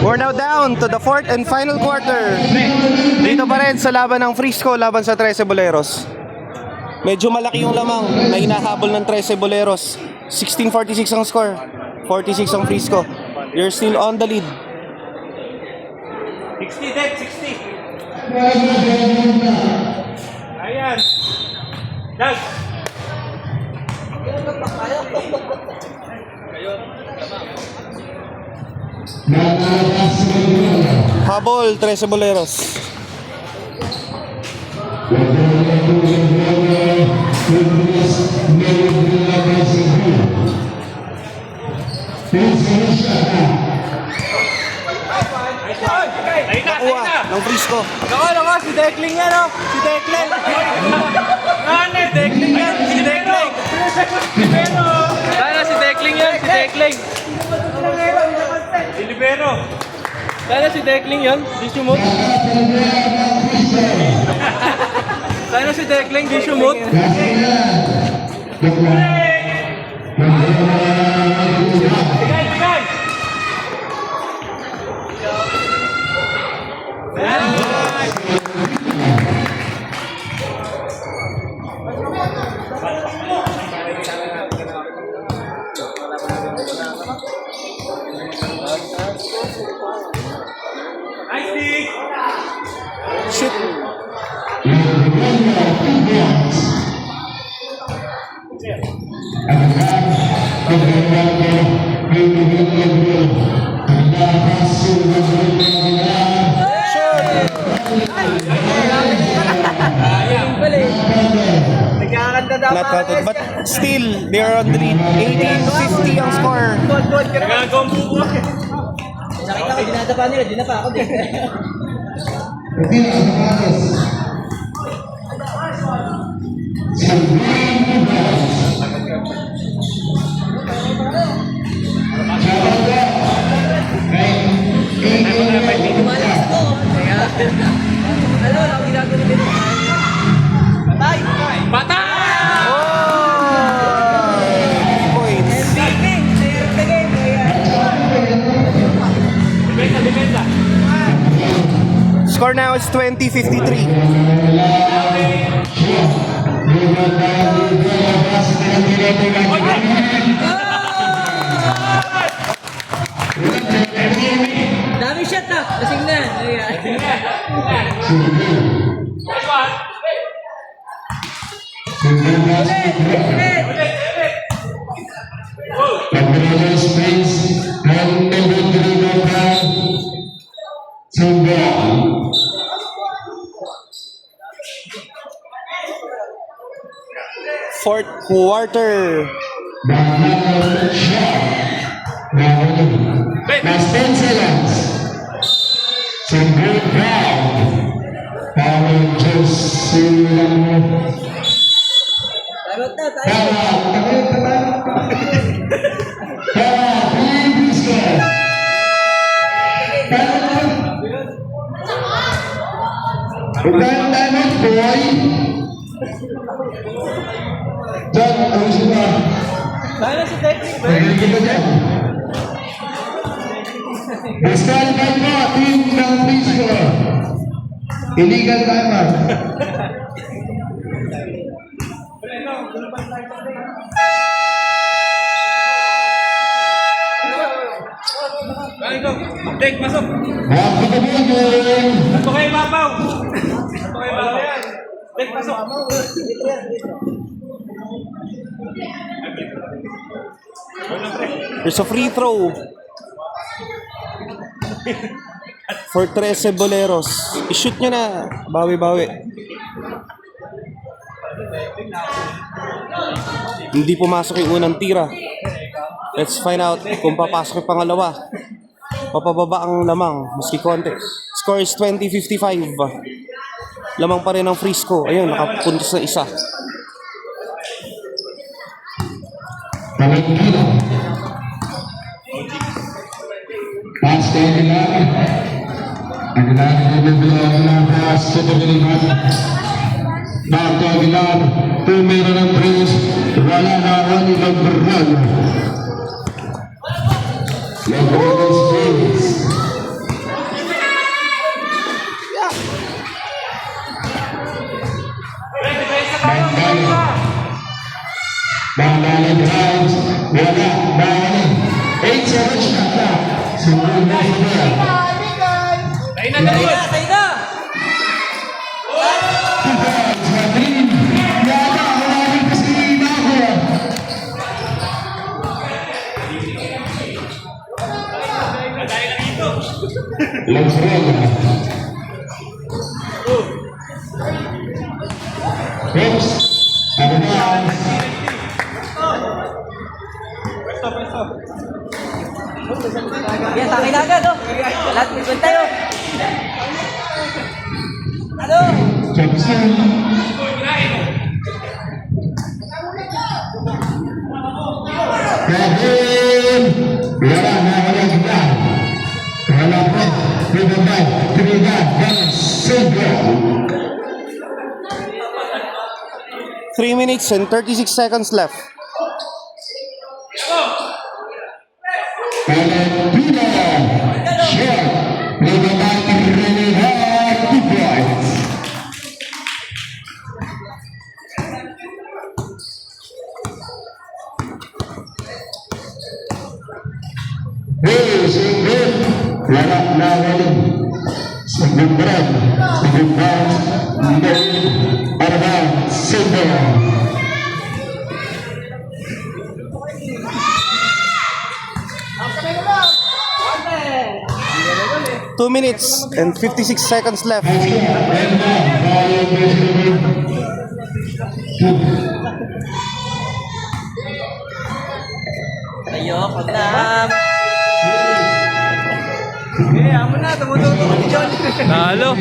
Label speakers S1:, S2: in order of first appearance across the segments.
S1: We're now down to the fourth and final quarter. Dito pa rin sa laban ng Frisco laban sa 13 Boleros. Medyo malaki yung lamang na hinahabol ng 13 Boleros. 16-46 ang score. 46 ang Frisco. You're still on the lead.
S2: 60, Dek, 60. Ayan. Dag.
S1: Habol, 13 Boleros. Nakuha ng Frisco.
S2: Nako, si Dekling yan, oh. Si Dekling. Ano, Dekling yan, si Dekling. Sana si Dekling yan, si Dekling. Si Libero. Sana si Dekling yan, di sumot. Sana si Dekling, di sumot. Bigay, bigay.
S1: Shoot. Not counted, but still, they are on the lead. 18-50 ang score.
S3: Nakita ko, dinadapa nila, dinapa ako din. Tumalas ko. Alam mo, ginagawa nila. Patay!
S2: Patay!
S1: Points.
S2: Defensa.
S1: Score now is 20-53.
S3: Dami shot na. Lasing na.
S1: Fourth quarter.
S4: Last 10 seconds. Some good crowd. Power just
S3: Tarot na, tayo.
S4: boy. John, ayusin mo.
S2: Sana si Dekling.
S4: Nagigil ka dyan. Disqualified mo, team ng Frisco. Illegal timer.
S2: Dek, masok.
S4: Napakabigay.
S2: Ito kayo babaw. Ito kayo babaw yan. Dek, masok.
S1: There's a free throw for 13 Boleros. I-shoot nyo na. Bawi-bawi. Hindi pumasok yung unang tira. Let's find out kung papasok yung pangalawa. Papababa ang lamang, maski konti. Score is 20-55. Lamang pa rin ang Frisco. Ayun, nakapuntos na isa.
S4: Pass to Aguilar. Aguilar nabibigyan ng pass sa Dominican. Back to Aguilar. Tumira ng Prince. Wala na ang number 1. Single Reservoir.
S3: Tayo na! Yan, sa akin agad, oh. Lahat, may kwenta tayo. Ano?
S4: Jackson. Kevin. Wala na wala kita. Wala po. Pinabay. Pinabay. Ganas. Single.
S1: 3 minutes and 36 seconds left.
S4: Valentina. Short. Pinabay. Pinabay. 2 points. Single. Wala na wala. Single brand. Single brand. Arban. Single.
S1: 2 minutes and 56 seconds left.
S3: Ayoko na.
S2: Eh, amo na, tumututo ka ni John. Nalo.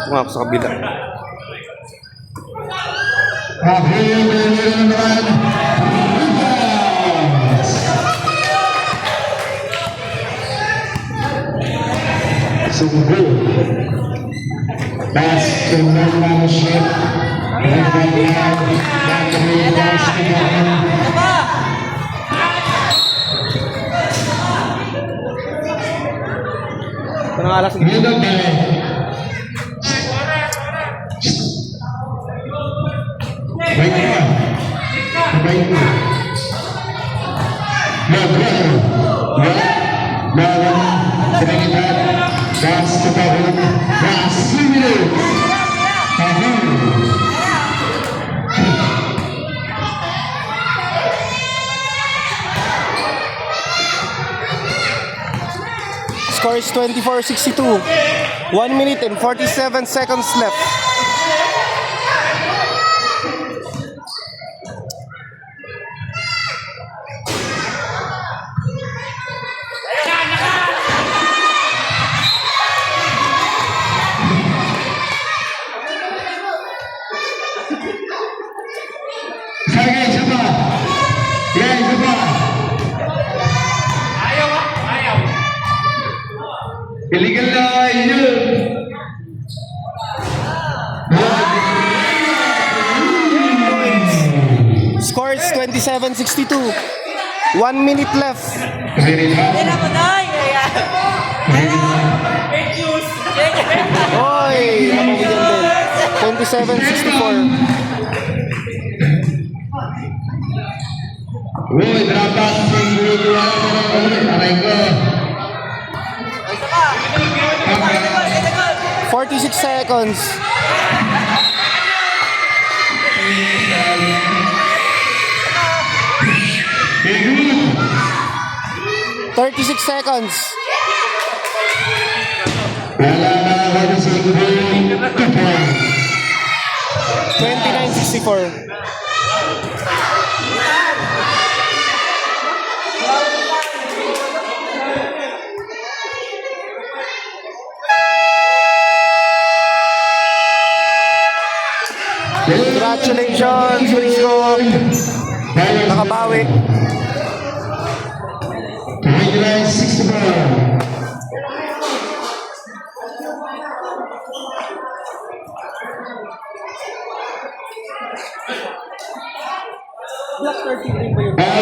S1: Mga sa kabila.
S4: Pass to membership.
S3: Ano ba?
S1: Anong alas? Score is 24-62. 1 minute and 47 seconds left.
S4: Illegal na yun.
S1: Score is 27-62. 1 minute left.
S3: Hindi na mo, Day.
S1: Oy! Napabigyan din. 27-64.
S4: Uy, dapat siguro aray ko.
S3: Isa pa.
S1: 46 seconds.
S4: Good.
S1: 36 seconds.
S4: Wala na ako sa siguro. 2 points.
S1: 29-64. Congratulations, Frisco. Nakabawi.
S4: 29-64.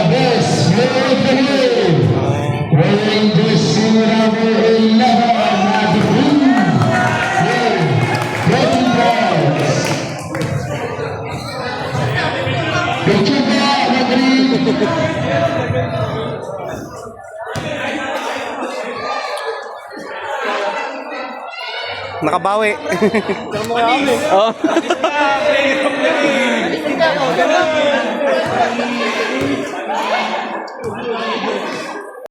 S4: This will be wearing jersey number 11 at the green. The
S1: Nakabawi. Oh.